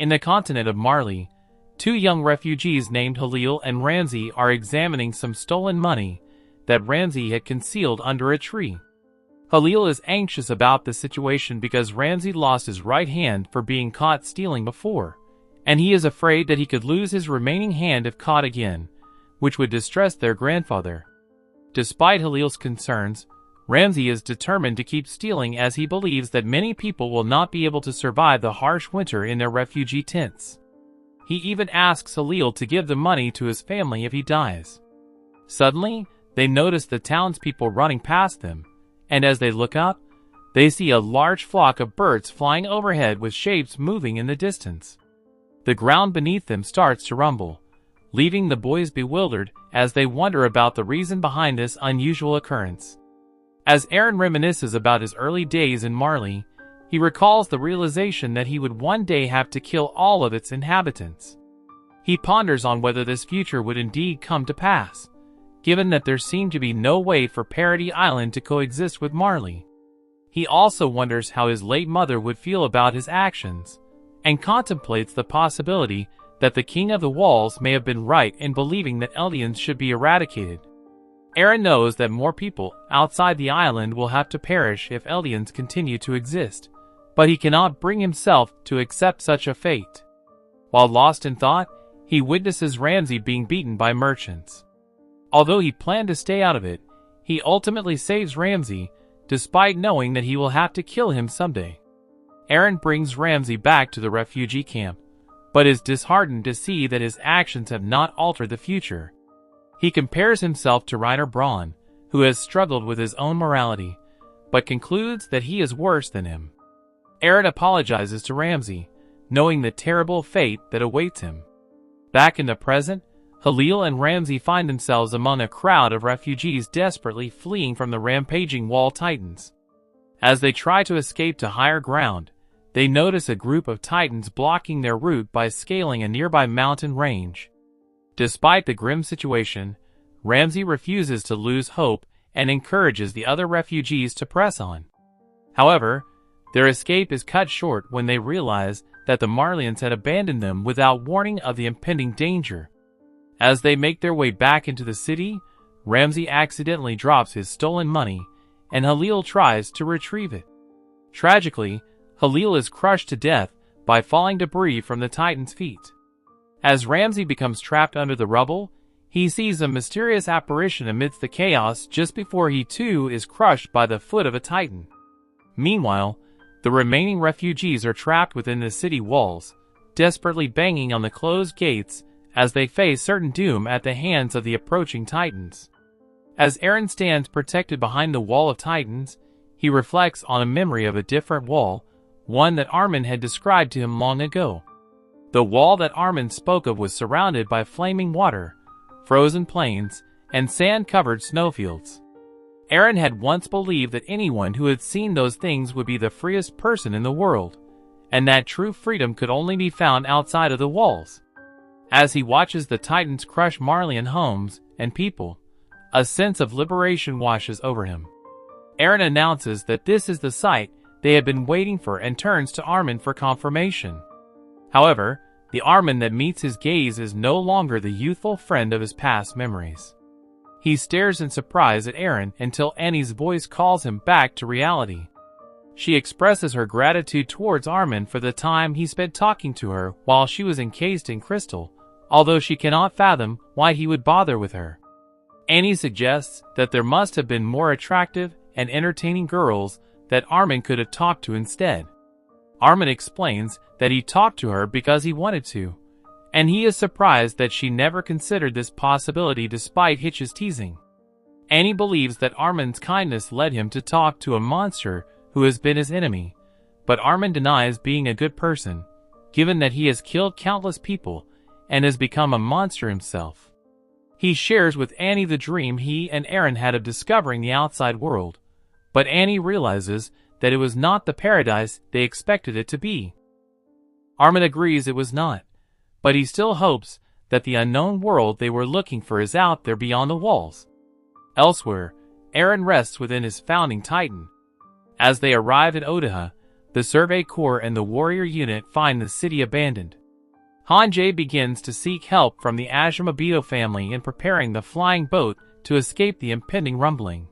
In the continent of Marley, two young refugees named Halil and Ramsey are examining some stolen money that Ramsey had concealed under a tree. Halil is anxious about the situation because Ramsey lost his right hand for being caught stealing before, and he is afraid that he could lose his remaining hand if caught again, which would distress their grandfather. Despite Halil's concerns, Ramsey is determined to keep stealing as he believes that many people will not be able to survive the harsh winter in their refugee tents. He even asks Halil to give the money to his family if he dies. Suddenly, they notice the townspeople running past them, and as they look up, they see a large flock of birds flying overhead with shapes moving in the distance. The ground beneath them starts to rumble, leaving the boys bewildered as they wonder about the reason behind this unusual occurrence. As Eren reminisces about his early days in Marley, he recalls the realization that he would one day have to kill all of its inhabitants. He ponders on whether this future would indeed come to pass, given that there seemed to be no way for Parody Island to coexist with Marley. He also wonders how his late mother would feel about his actions, and contemplates the possibility that the King of the Walls may have been right in believing that Eldians should be eradicated. Eren knows that more people outside the island will have to perish if Eldians continue to exist, but he cannot bring himself to accept such a fate. While lost in thought, he witnesses Ramsey being beaten by merchants. Although he planned to stay out of it, he ultimately saves Ramsey, despite knowing that he will have to kill him someday. Eren brings Ramsey back to the refugee camp, but is disheartened to see that his actions have not altered the future. He compares himself to Reiner Braun, who has struggled with his own morality, but concludes that he is worse than him. Eren apologizes to Ramsey, knowing the terrible fate that awaits him. Back in the present, Halil and Ramsey find themselves among a crowd of refugees desperately fleeing from the rampaging wall titans. As they try to escape to higher ground, they notice a group of titans blocking their route by scaling a nearby mountain range. Despite the grim situation, Ramsey refuses to lose hope and encourages the other refugees to press on. However, their escape is cut short when they realize that the Marleyans had abandoned them without warning of the impending danger. As they make their way back into the city, Ramsey accidentally drops his stolen money, and Halil tries to retrieve it. Tragically, Halil is crushed to death by falling debris from the Titan's feet. As Ramsey becomes trapped under the rubble, he sees a mysterious apparition amidst the chaos just before he too is crushed by the foot of a Titan. Meanwhile, the remaining refugees are trapped within the city walls, desperately banging on the closed gates as they face certain doom at the hands of the approaching Titans. As Eren stands protected behind the wall of Titans, he reflects on a memory of a different wall, one that Armin had described to him long ago. The wall that Armin spoke of was surrounded by flaming water, frozen plains, and sand-covered snowfields. Eren had once believed that anyone who had seen those things would be the freest person in the world, and that true freedom could only be found outside of the walls. As he watches the Titans crush Marleyan homes and people, a sense of liberation washes over him. Eren announces that this is the sight they had been waiting for and turns to Armin for confirmation. However, the Armin that meets his gaze is no longer the youthful friend of his past memories. He stares in surprise at Eren until Annie's voice calls him back to reality. She expresses her gratitude towards Armin for the time he spent talking to her while she was encased in crystal, although she cannot fathom why he would bother with her. Annie suggests that there must have been more attractive and entertaining girls that Armin could have talked to instead. Armin explains that he talked to her because he wanted to, and he is surprised that she never considered this possibility despite Hitch's teasing. Annie believes that Armin's kindness led him to talk to a monster who has been his enemy, but Armin denies being a good person, given that he has killed countless people and has become a monster himself. He shares with Annie the dream he and Eren had of discovering the outside world, but Annie realizes that it was not the paradise they expected it to be. Armin agrees it was not, but he still hopes that the unknown world they were looking for is out there beyond the walls. Elsewhere, Eren rests within his founding Titan. As they arrive at Otaha, the Survey Corps and the warrior unit find the city abandoned. Hanjay begins to seek help from the Ajimabito family in preparing the flying boat to escape the impending rumbling.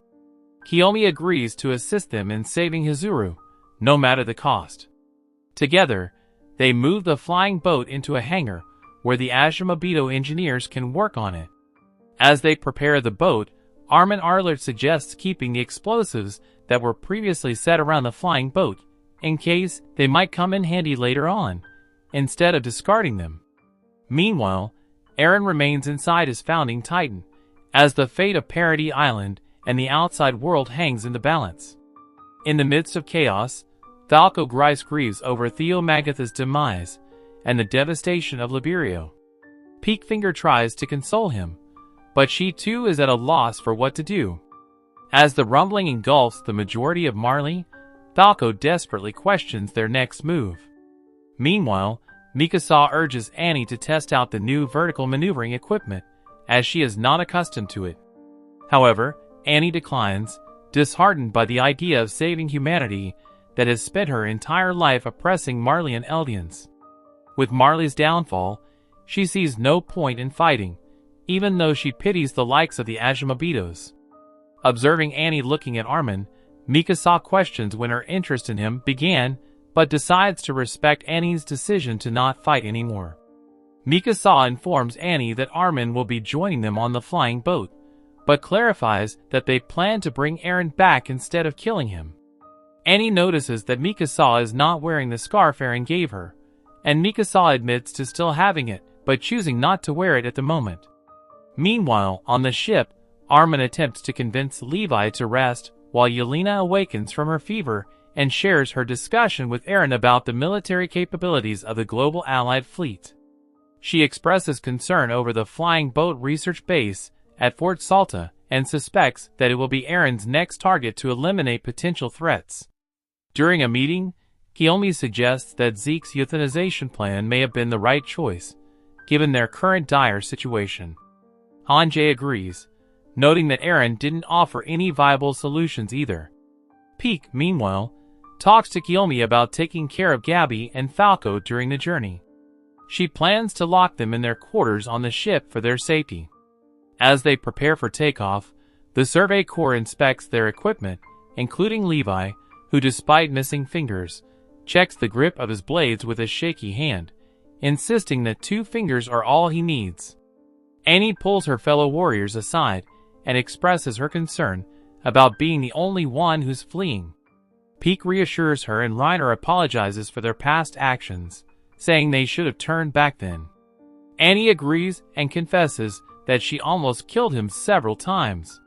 Kiyomi agrees to assist them in saving Hizuru, no matter the cost. Together, they move the flying boat into a hangar where the Ajimabito engineers can work on it. As they prepare the boat, Armin Arlert suggests keeping the explosives that were previously set around the flying boat, in case they might come in handy later on, instead of discarding them. Meanwhile, Eren remains inside his founding titan, as the fate of Paradis Island and the outside world hangs in the balance. In the midst of chaos, Falco grieves over Theo Magatha's demise and the devastation of Liberio. Peakfinger tries to console him, but she too is at a loss for what to do. As the rumbling engulfs the majority of Marley, Falco desperately questions their next move. Meanwhile, Mikasa urges Annie to test out the new vertical maneuvering equipment, as she is not accustomed to it. However, Annie declines, disheartened by the idea of saving humanity that has spent her entire life oppressing Marley and Eldians. With Marley's downfall, she sees no point in fighting, even though she pities the likes of the Ajimabitos. Observing Annie looking at Armin, Mikasa questions when her interest in him began, but decides to respect Annie's decision to not fight anymore. Mikasa informs Annie that Armin will be joining them on the flying boat, but clarifies that they plan to bring Eren back instead of killing him. Annie notices that Mikasa is not wearing the scarf Eren gave her, and Mikasa admits to still having it, but choosing not to wear it at the moment. Meanwhile, on the ship, Armin attempts to convince Levi to rest while Yelena awakens from her fever and shares her discussion with Eren about the military capabilities of the global Allied fleet. She expresses concern over the flying boat research base at Fort Salta and suspects that it will be Eren's next target to eliminate potential threats. During a meeting, Kiyomi suggests that Zeke's euthanization plan may have been the right choice, given their current dire situation. Hanjay agrees, noting that Eren didn't offer any viable solutions either. Peak, meanwhile, talks to Kiyomi about taking care of Gabi and Falco during the journey. She plans to lock them in their quarters on the ship for their safety. As they prepare for takeoff, the Survey Corps inspects their equipment, including Levi, who despite missing fingers, checks the grip of his blades with a shaky hand, insisting that 2 fingers are all he needs. Annie pulls her fellow warriors aside and expresses her concern about being the only one who's fleeing. Peak reassures her and Reiner apologizes for their past actions, saying they should have turned back then. Annie agrees and confesses that she almost killed him several times.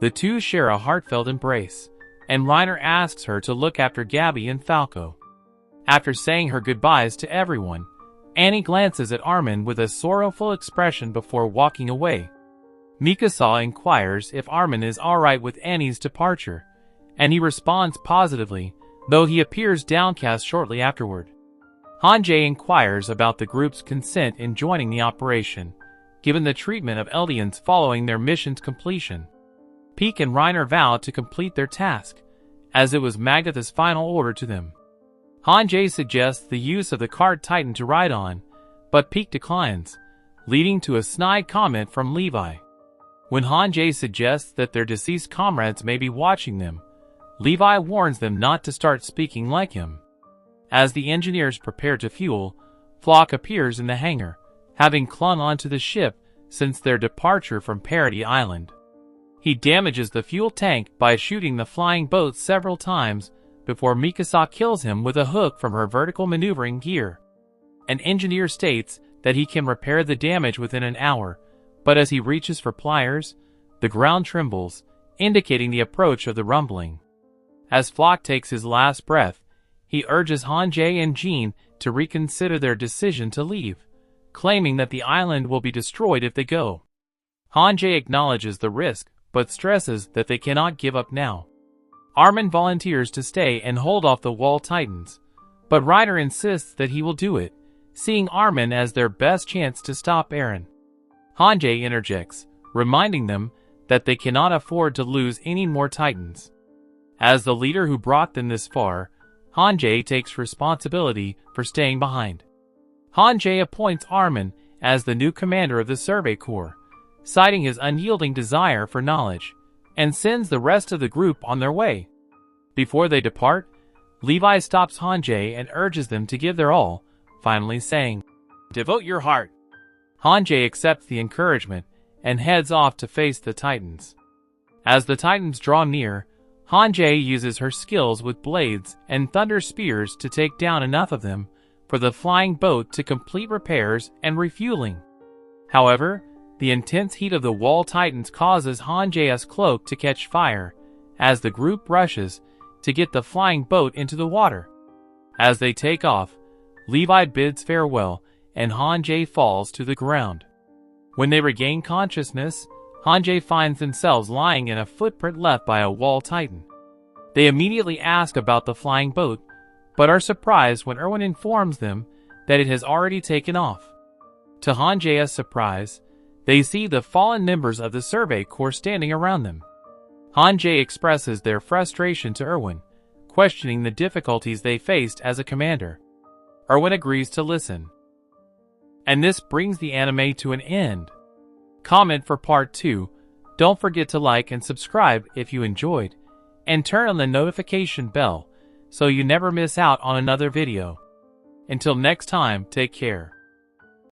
The two share a heartfelt embrace, and Reiner asks her to look after Gabi and Falco. After saying her goodbyes to everyone, Annie glances at Armin with a sorrowful expression before walking away. Mikasa inquires if Armin is alright with Annie's departure, and he responds positively, though he appears downcast shortly afterward. Hanjay inquires about the group's consent in joining the operation, given the treatment of Eldians following their mission's completion. Peak and Reiner vow to complete their task, as it was Magatha's final order to them. Hanjay suggests the use of the cart Titan to ride on, but Peak declines, leading to a snide comment from Levi. When Hanjay suggests that their deceased comrades may be watching them, Levi warns them not to start speaking like him. As the engineers prepare to fuel, Flock appears in the hangar, having clung onto the ship since their departure from Paradis Island. He damages the fuel tank by shooting the flying boat several times before Mikasa kills him with a hook from her vertical maneuvering gear. An engineer states that he can repair the damage within an hour, but as he reaches for pliers, the ground trembles, indicating the approach of the rumbling. As Flock takes his last breath, he urges Hanjay and Jean to reconsider their decision to leave, claiming that the island will be destroyed if they go. Hanjay acknowledges the risk, but stresses that they cannot give up now. Armin volunteers to stay and hold off the Wall Titans, but Reiner insists that he will do it, seeing Armin as their best chance to stop Eren. Hanjay interjects, reminding them that they cannot afford to lose any more Titans. As the leader who brought them this far, Hanjae takes responsibility for staying behind. Hanjae appoints Armin as the new commander of the Survey Corps, citing his unyielding desire for knowledge, and sends the rest of the group on their way. Before they depart, Levi stops Hanjae and urges them to give their all, finally saying, "Devote your heart." Hanjae accepts the encouragement and heads off to face the Titans. As the Titans draw near, Hanjae uses her skills with blades and thunder spears to take down enough of them for the flying boat to complete repairs and refueling. However, the intense heat of the wall Titans causes Hanjae's cloak to catch fire as the group rushes to get the flying boat into the water. As they take off, Levi bids farewell and Hanjae falls to the ground. When they regain consciousness, Hanjae finds themselves lying in a footprint left by a wall Titan. They immediately ask about the flying boat, but are surprised when Erwin informs them that it has already taken off. To Hanjae's surprise, they see the fallen members of the Survey Corps standing around them. Hanjae expresses their frustration to Erwin, questioning the difficulties they faced as a commander. Erwin agrees to listen. And this brings the anime to an end. Comment for part 2, don't forget to like and subscribe if you enjoyed, and turn on the notification bell so you never miss out on another video. Until next time, take care.